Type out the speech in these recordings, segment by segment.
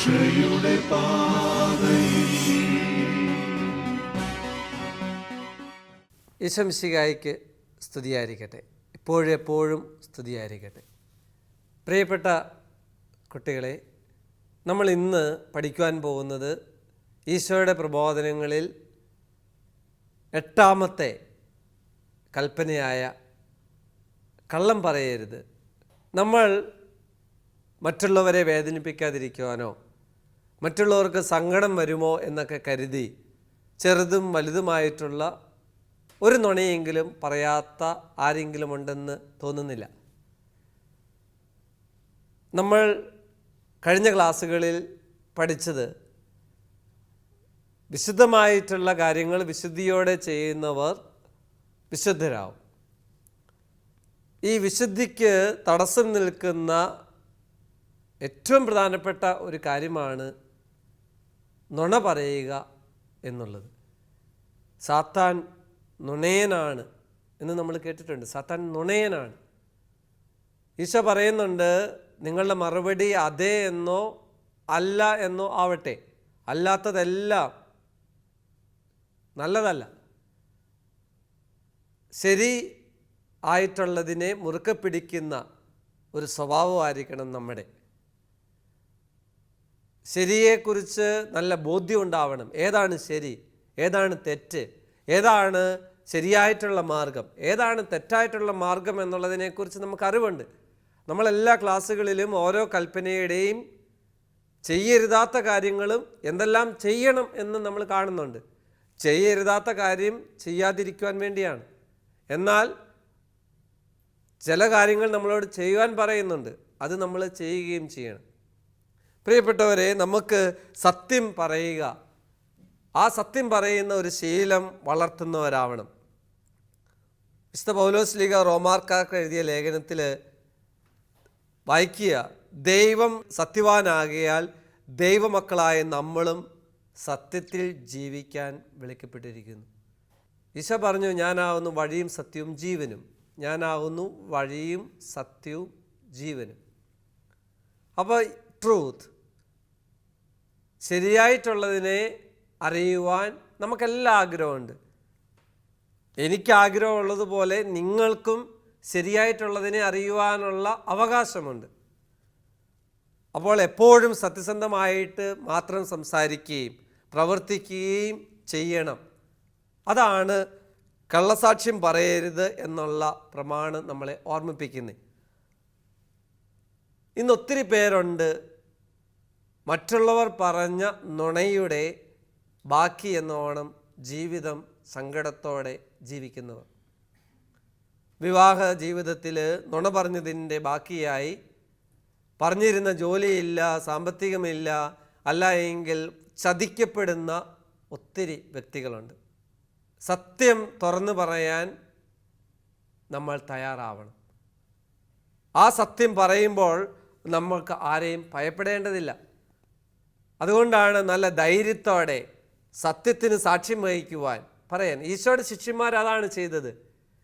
രക്ഷയുടെ പാതയിൽ. ഈശോമിശിഹായ്ക്ക് സ്തുതിയായിരിക്കട്ടെ, ഇപ്പോഴെപ്പോഴും സ്തുതിയായിരിക്കട്ടെ. പ്രിയപ്പെട്ട കുട്ടികളെ, നമ്മൾ ഇന്ന് പഠിക്കുവാൻ പോകുന്നത് ഈശോയുടെ പ്രബോധനങ്ങളിൽ 8ാമത്തെ കൽപ്പനയായ കള്ളം പറയരുത്. നമ്മൾ മറ്റുള്ളവരെ വേദനിപ്പിക്കാതിരിക്കുവാനോ മറ്റുള്ളവർക്ക് സങ്കടം വരുമോ എന്നൊക്കെ കരുതി ചെറുതും വലുതുമായിട്ടുള്ള ഒരു നുണയെങ്കിലും പറയാത്ത ആരെങ്കിലും ഉണ്ടെന്ന് തോന്നുന്നില്ല. നമ്മൾ കഴിഞ്ഞ ക്ലാസ്സുകളിൽ പഠിച്ചത് വിശുദ്ധമായിട്ടുള്ള കാര്യങ്ങൾ വിശുദ്ധിയോടെ ചെയ്യുന്നവർ വിശുദ്ധരാവും. ഈ വിശുദ്ധിക്ക് തടസ്സം നിൽക്കുന്ന ഏറ്റവും പ്രധാനപ്പെട്ട ഒരു കാര്യമാണ് നുണ പറയുക എന്നുള്ളത്. സാത്താൻ നുണയനാണ് എന്ന് നമ്മൾ കേട്ടിട്ടുണ്ട്. സാത്താൻ നുണയനാണ്. ഈശോ പറയുന്നുണ്ട്, നിങ്ങളുടെ മറുപടി അതെ എന്നോ അല്ല എന്നോ ആവട്ടെ, അല്ലാത്തതെല്ലാം നല്ലതല്ല. ശരി ആയിട്ടുള്ളതിനെ മുറുക്കെ പിടിക്കുന്ന ഒരു സ്വഭാവമായിരിക്കണം നമ്മുടെ. ശരിയെക്കുറിച്ച് നല്ല ബോധ്യം ഉണ്ടാവണം. ഏതാണ് ശരി, ഏതാണ് തെറ്റ്, ഏതാണ് ശരിയായിട്ടുള്ള മാർഗം, ഏതാണ് തെറ്റായിട്ടുള്ള മാർഗം എന്നുള്ളതിനെക്കുറിച്ച് നമുക്ക് അറിവുണ്ട്. നമ്മളെല്ലാ ക്ലാസ്സുകളിലും ഓരോ കൽപ്പനയുടെയും ചെയ്യരുതാത്ത കാര്യങ്ങളും എന്തെല്ലാം ചെയ്യണം എന്ന് നമ്മൾ കാണുന്നുണ്ട്. ചെയ്യരുതാത്ത കാര്യം ചെയ്യാതിരിക്കുവാൻ വേണ്ടിയാണ്. എന്നാൽ ചില കാര്യങ്ങൾ നമ്മളോട് ചെയ്യുവാൻ പറയുന്നുണ്ട്, അത് നമ്മൾ ചെയ്യുകയും ചെയ്യണം. പ്രിയപ്പെട്ടവരെ, നമുക്ക് സത്യം പറയുക, ആ സത്യം പറയുന്ന ഒരു ശീലം വളർത്തുന്നവരാവണം. വിശുദ്ധ പൗലോസ്ലീഹ റോമാക്കാർക്ക് എഴുതിയ ലേഖനത്തിൽ വായിക്കുക, ദൈവം സത്യവാനാകയാൽ ദൈവമക്കളായ നമ്മളും സത്യത്തിൽ ജീവിക്കാൻ വിളിക്കപ്പെട്ടിരിക്കുന്നു. ഈശോ പറഞ്ഞു, ഞാനാവുന്നു വഴിയും സത്യവും ജീവനും. ഞാനാവുന്നു വഴിയും സത്യവും ജീവനും. അപ്പോൾ ട്രൂത്ത്, ശരിയായിട്ടുള്ളതിനെ അറിയുവാൻ നമുക്കെല്ലാം ആഗ്രഹമുണ്ട്. എനിക്ക് ആഗ്രഹമുള്ളതുപോലെ നിങ്ങൾക്കും ശരിയായിട്ടുള്ളതിനെ അറിയുവാനുള്ള അവകാശമുണ്ട്. അപ്പോൾ എപ്പോഴും സത്യസന്ധമായിട്ട് മാത്രം സംസാരിക്കുകയും പ്രവർത്തിക്കുകയും ചെയ്യണം. അതാണ് കള്ളസാക്ഷ്യം പറയരുത് എന്നുള്ള പ്രമാണം നമ്മളെ ഓർമ്മിപ്പിക്കുന്നത്. ഇന്ന് ഒത്തിരി പേരുണ്ട് മറ്റുള്ളവർ പറഞ്ഞ നുണയുടെ ബാക്കി എന്നോണം ജീവിതം സങ്കടത്തോടെ ജീവിക്കുന്നവർ. വിവാഹ ജീവിതത്തിൽ നുണ പറഞ്ഞതിൻ്റെ ബാക്കിയായി പറഞ്ഞിരുന്ന ജോലിയില്ല, സാമ്പത്തികമില്ല, അല്ല എങ്കിൽ ചതിക്കപ്പെടുന്ന ഒത്തിരി വ്യക്തികളുണ്ട്. സത്യം തുറന്നു പറയാൻ നമ്മൾ തയ്യാറാവണം. ആ സത്യം പറയുമ്പോൾ നമ്മൾക്ക് ആരെയും ഭയപ്പെടേണ്ടതില്ല. അതുകൊണ്ടാണ് നല്ല ധൈര്യത്തോടെ സത്യത്തിന് സാക്ഷ്യം വഹിക്കുവാൻ പറയാൻ. ഈശോയുടെ ശിഷ്യന്മാർ അതാണ് ചെയ്തത്.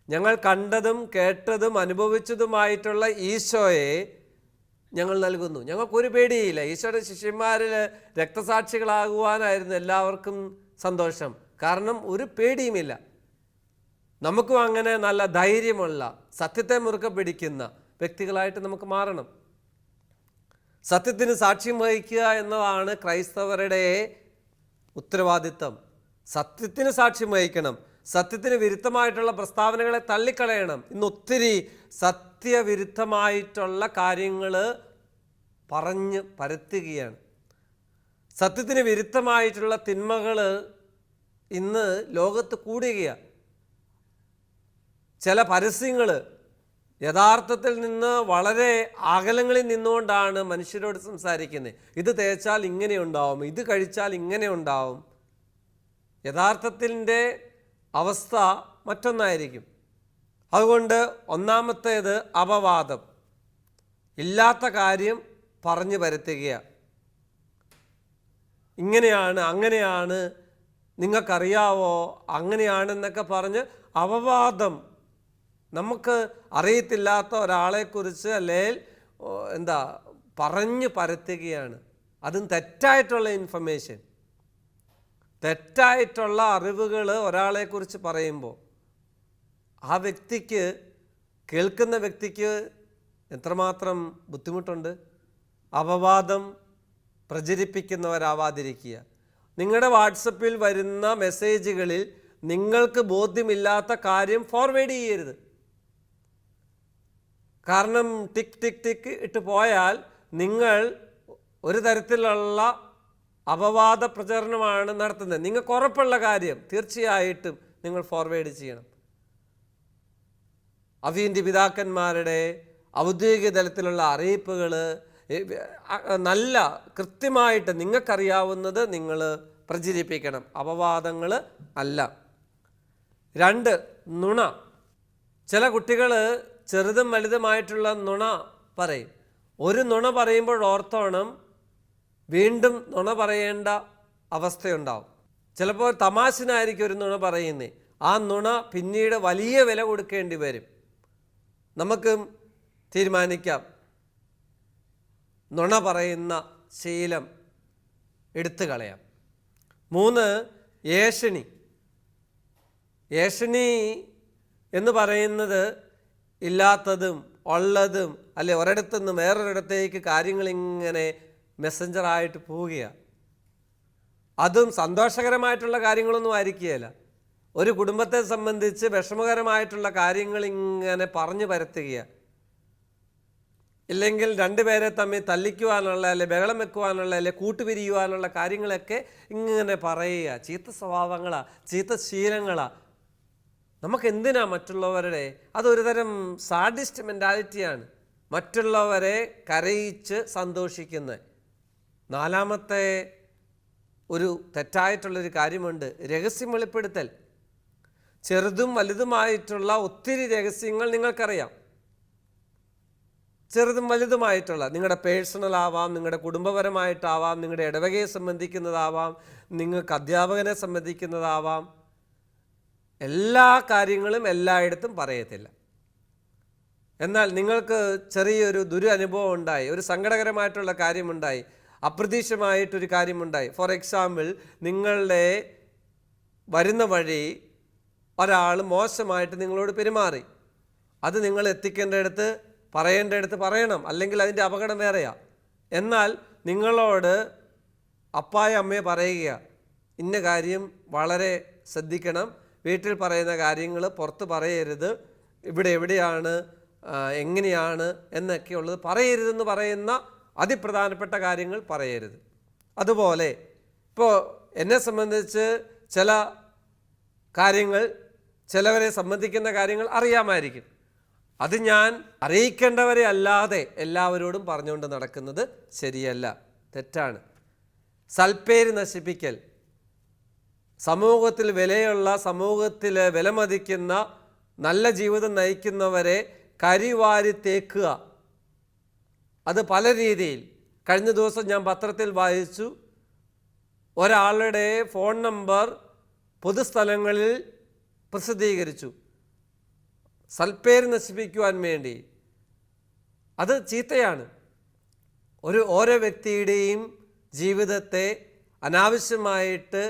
ഞങ്ങൾ കണ്ടതും കേട്ടതും അനുഭവിച്ചതുമായിട്ടുള്ള ഈശോയെ ഞങ്ങൾ നൽകുന്നു. ഞങ്ങൾക്കൊരു പേടിയില്ല. ഈശോയുടെ ശിഷ്യന്മാരിൽ രക്തസാക്ഷികളാകുവാനായിരുന്നു എല്ലാവർക്കും സന്തോഷം. കാരണം ഒരു പേടിയുമില്ല. നമുക്കും അങ്ങനെ നല്ല ധൈര്യമുള്ള സത്യത്തെ മുറുക്കെ പിടിക്കുന്ന വ്യക്തികളായിട്ട് നമുക്ക് മാറണം. സത്യത്തിന് സാക്ഷ്യം വഹിക്കുക എന്നതാണ് ക്രൈസ്തവരുടെ ഉത്തരവാദിത്തം. സത്യത്തിന് സാക്ഷ്യം വഹിക്കണം. സത്യത്തിന് വിരുദ്ധമായിട്ടുള്ള പ്രസ്താവനകളെ തള്ളിക്കളയണം. ഇന്ന് ഒത്തിരി സത്യവിരുദ്ധമായിട്ടുള്ള കാര്യങ്ങൾ പറഞ്ഞ് പരത്തുകയാണ്. സത്യത്തിന് വിരുദ്ധമായിട്ടുള്ള തിന്മകൾ ഇന്ന് ലോകത്ത് കൂടുകയാണ്. ചില പരസ്യങ്ങൾ യഥാർത്ഥത്തിൽ നിന്ന് വളരെ അകലങ്ങളിൽ നിന്നുകൊണ്ടാണ് മനുഷ്യരോട് സംസാരിക്കുന്നത്. ഇത് തേച്ചാൽ ഇങ്ങനെ ഉണ്ടാവും, ഇത് കഴിച്ചാൽ ഇങ്ങനെ ഉണ്ടാവും. യഥാർത്ഥത്തിൻ്റെ അവസ്ഥ മറ്റൊന്നായിരിക്കും. അതുകൊണ്ട് ഒന്നാമത്തേത് അപവാദം, ഇല്ലാത്ത കാര്യം പറഞ്ഞു പരത്തുകയാണ്. ഇങ്ങനെയാണ്, അങ്ങനെയാണ്, നിങ്ങൾക്കറിയാവോ, അങ്ങനെയാണെന്നൊക്കെ പറഞ്ഞ് അപവാദം, നമുക്ക് അറിയത്തില്ലാത്ത ഒരാളെക്കുറിച്ച് അല്ലെങ്കിൽ പറഞ്ഞു പരത്തുകയാണ്. അതും തെറ്റായിട്ടുള്ള ഇൻഫർമേഷൻ, തെറ്റായിട്ടുള്ള അറിവുകൾ ഒരാളെക്കുറിച്ച് പറയുമ്പോൾ ആ വ്യക്തിക്ക്, കേൾക്കുന്ന വ്യക്തിക്ക് എത്രമാത്രം ബുദ്ധിമുട്ടുണ്ട്. അപവാദം പ്രചരിപ്പിക്കുന്നവരാവാതിരിക്കുക. നിങ്ങളുടെ വാട്സപ്പിൽ വരുന്ന മെസ്സേജുകളിൽ നിങ്ങൾക്ക് ബോധ്യമില്ലാത്ത കാര്യം ഫോർവേഡ് ചെയ്യരുത്. കാരണം ടിക്ക് ടിക്ക് ടിക്ക് ഇട്ട് പോയാൽ നിങ്ങൾ ഒരു തരത്തിലുള്ള അപവാദ പ്രചരണമാണ് നടത്തുന്നത്. നിങ്ങൾക്ക് ഉറപ്പുള്ള കാര്യം തീർച്ചയായിട്ടും നിങ്ങൾ ഫോർവേഡ് ചെയ്യണം. അവിയൻ്റെ പിതാക്കന്മാരുടെ ഔദ്യോഗിക തലത്തിലുള്ള അറിയിപ്പുകൾ നല്ല കൃത്യമായിട്ട് നിങ്ങൾക്കറിയാവുന്നത് നിങ്ങൾ പ്രചരിപ്പിക്കണം, അപവാദങ്ങൾ അല്ല. 2, നുണ. ചില കുട്ടികൾ ചെറുതും വലുതുമായിട്ടുള്ള നുണ പറയും. ഒരു നുണ പറയുമ്പോൾ ഓർത്തോണം, വീണ്ടും നുണ പറയേണ്ട അവസ്ഥയുണ്ടാവും. ചിലപ്പോൾ തമാശനായിരിക്കും ഒരു നുണ പറയുന്നത്, ആ നുണ പിന്നീട് വലിയ വില കൊടുക്കേണ്ടി വരും. നമുക്ക് തീരുമാനിക്കാം നുണ പറയുന്ന ശീലം എടുത്തു കളയാം. 3, ഏഷണി. ഏഷണി എന്ന് പറയുന്നത് ഇല്ലാത്തതും ഉള്ളതും അല്ലെ ഒരിടത്തു നിന്ന് വേറൊരിടത്തേക്ക് കാര്യങ്ങളിങ്ങനെ മെസ്സഞ്ചറായിട്ട് പോവുകയാണ്. അതും സന്തോഷകരമായിട്ടുള്ള കാര്യങ്ങളൊന്നും ആയിരിക്കുകയില്ല. ഒരു കുടുംബത്തെ സംബന്ധിച്ച് വിഷമകരമായിട്ടുള്ള കാര്യങ്ങൾ ഇങ്ങനെ പറഞ്ഞു പരത്തുകയാണ്. ഇല്ലെങ്കിൽ 2 പേരെ തമ്മിൽ തല്ലിക്കുവാനുള്ള, അല്ലെ ബഹളം വെക്കുവാനുള്ള, അല്ലെ കൂട്ടുപിരിയുവാനുള്ള കാര്യങ്ങളൊക്കെ ഇങ്ങനെ പറയുക. ചീത്ത സ്വഭാവങ്ങളാണ്, ചീത്ത ശീലങ്ങളാണ്. നമുക്കെന്തിനാ മറ്റുള്ളവരുടെ, അതൊരു തരം സാഡിസ്റ്റ് മെൻറ്റാലിറ്റിയാണ്, മറ്റുള്ളവരെ കരയിച്ച് സന്തോഷിക്കുന്നത്. 4-മത്തെ ഒരു തെറ്റായിട്ടുള്ളൊരു കാര്യമുണ്ട്, രഹസ്യം വെളിപ്പെടുത്തൽ. ചെറുതും വലുതുമായിട്ടുള്ള ഒത്തിരി രഹസ്യങ്ങൾ നിങ്ങൾക്കറിയാം. ചെറുതും വലുതുമായിട്ടുള്ള, നിങ്ങളുടെ പേഴ്സണൽ ആവാം, നിങ്ങളുടെ കുടുംബപരമായിട്ടാവാം, നിങ്ങളുടെ ഇടവകയെ സംബന്ധിക്കുന്നതാവാം, നിങ്ങൾക്ക് അധ്യാപകനെ സംബന്ധിക്കുന്നതാവാം. എല്ലാ കാര്യങ്ങളും എല്ലായിടത്തും പറയത്തില്ല. എന്നാൽ നിങ്ങൾക്ക് ചെറിയൊരു ദുരനുഭവം ഉണ്ടായി, ഒരു സങ്കടകരമായിട്ടുള്ള കാര്യമുണ്ടായി, അപ്രതീക്ഷിതമായിട്ടൊരു കാര്യമുണ്ടായി. ഫോർ എക്സാമ്പിൾ, നിങ്ങളുടെ വരുന്ന വഴി ഒരാൾ മോശമായിട്ട് നിങ്ങളോട് പെരുമാറി. അത് നിങ്ങൾ എത്തിക്കേണ്ടടുത്ത് പറയേണ്ടടുത്ത് പറയണം, അല്ലെങ്കിൽ അതിൻ്റെ അപകടം വേറെയാ. എന്നാൽ നിങ്ങളോട് അപ്പായ അമ്മയെ പറയുക, ഇന്ന കാര്യം വളരെ ശ്രദ്ധിക്കണം, വീട്ടിൽ പറയുന്ന കാര്യങ്ങൾ പുറത്ത് പറയരുത്, ഇവിടെ എവിടെയാണ് എങ്ങനെയാണ് എന്നൊക്കെയുള്ളത് പറയരുതെന്ന് പറയുന്ന അതിപ്രധാനപ്പെട്ട കാര്യങ്ങൾ പറയരുത്. അതുപോലെ ഇപ്പോൾ എന്നെ സംബന്ധിച്ച് ചില കാര്യങ്ങൾ, ചിലവരെ സംബന്ധിക്കുന്ന കാര്യങ്ങൾ അറിയാമായിരിക്കും. അത് ഞാൻ അറിയിക്കേണ്ടവരെ അല്ലാതെ എല്ലാവരോടും പറഞ്ഞുകൊണ്ട് നടക്കുന്നത് ശരിയല്ല, തെറ്റാണ്. സൽപ്പേര് നശിപ്പിക്കൽ, സമൂഹത്തിൽ വിലയുള്ള, സമൂഹത്തിൽ വിലമതിക്കുന്ന, നല്ല ജീവിതം നയിക്കുന്നവരെ കരിവാരി തേക്കുക. അത് പല രീതിയിൽ. കഴിഞ്ഞ ദിവസം ഞാൻ പത്രത്തിൽ വായിച്ചു, ഒരാളുടെ ഫോൺ നമ്പർ പൊതുസ്ഥലങ്ങളിൽ പ്രസിദ്ധീകരിച്ചു, സൽപ്പേര് നശിപ്പിക്കുവാൻ വേണ്ടി. അത് ചീത്തയാണ്. ഓരോ വ്യക്തിയുടെയും ജീവിതത്തെ അനാവശ്യമായിട്ട്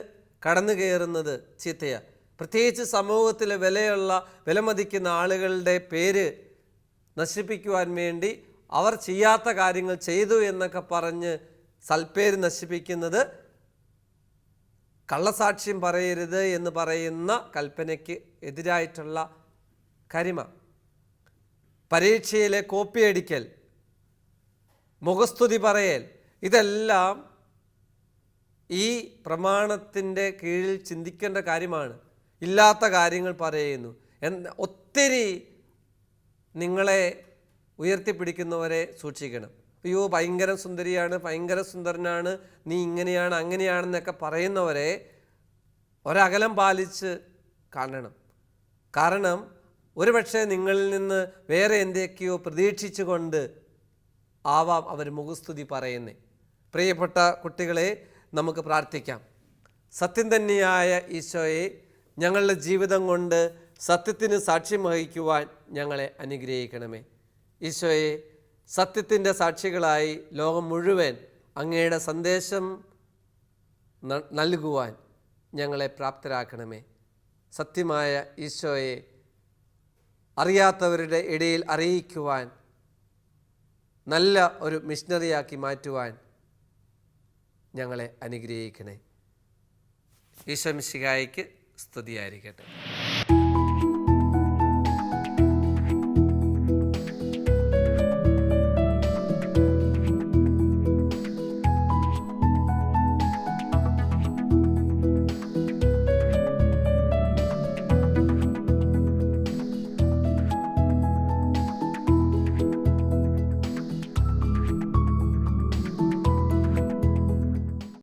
കടന്നു കയറുന്നത് ചീത്തയാണ്. പ്രത്യേകിച്ച് സമൂഹത്തിലെ വിലമതിക്കുന്ന ആളുകളുടെ പേര് നശിപ്പിക്കുവാൻ വേണ്ടി അവർ ചെയ്യാത്ത കാര്യങ്ങൾ ചെയ്തു എന്നൊക്കെ പറഞ്ഞ് സൽപ്പേര് നശിപ്പിക്കുന്നത് കള്ളസാക്ഷ്യം പറയരുത് എന്ന് പറയുന്ന കൽപ്പനയ്ക്ക് എതിരായിട്ടുള്ള കാര്യമാണ്. പരീക്ഷയിലെ കോപ്പിയടിക്കൽ, മുഖസ്തുതി പറയൽ, ഇതെല്ലാം ഈ പ്രമാണത്തിൻ്റെ കീഴിൽ ചിന്തിക്കേണ്ട കാര്യമാണ്. ഇല്ലാത്ത കാര്യങ്ങൾ പറയുന്നു. ഒത്തിരി നിങ്ങളെ ഉയർത്തിപ്പിടിക്കുന്നവരെ സൂക്ഷിക്കണം. അയ്യോ ഭയങ്കര സുന്ദരിയാണ്, ഭയങ്കര സുന്ദരനാണ്, നീ ഇങ്ങനെയാണ് അങ്ങനെയാണെന്നൊക്കെ പറയുന്നവരെ ഒരകലം പാലിച്ച് കാണണം. കാരണം ഒരുപക്ഷെ നിങ്ങളിൽ നിന്ന് വേറെ എന്തൊക്കെയോ പ്രതീക്ഷിച്ചുകൊണ്ട് ആവാം അവർ മുഖസ്തുതി പറയുന്നേ. പ്രിയപ്പെട്ട കുട്ടികളെ, നമുക്ക് പ്രാർത്ഥിക്കാം. സത്യം തന്നെയായ ഈശോയെ, ഞങ്ങളുടെ ജീവിതം കൊണ്ട് സത്യത്തിന് സാക്ഷ്യം വഹിക്കുവാൻ ഞങ്ങളെ അനുഗ്രഹിക്കണമേ. ഈശോയെ, സത്യത്തിൻ്റെ സാക്ഷികളായി ലോകം മുഴുവൻ അങ്ങയുടെ സന്ദേശം നൽകുവാൻ ഞങ്ങളെ പ്രാപ്തരാക്കണമേ. സത്യമായ ഈശോയെ അറിയാത്തവരുടെ ഇടയിൽ അറിയിക്കുവാൻ, നല്ല ഒരു മിഷണറിയാക്കി മാറ്റുവാൻ ഞങ്ങളെ അനുഗ്രഹിക്കണേ. ഈശോ മിശിഹായ്ക്ക് സ്തുതിയായിരിക്കട്ടെ.